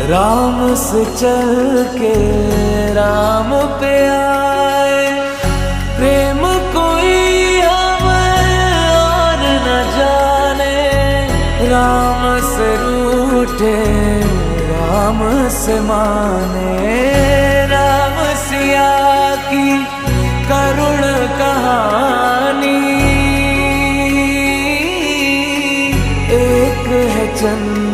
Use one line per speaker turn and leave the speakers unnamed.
राम से चल के राम पे आए। प्रेम कोई हमें और न जाने, राम से रूठे राम से माने। राम सिया की करुण कहानी, एक है चंद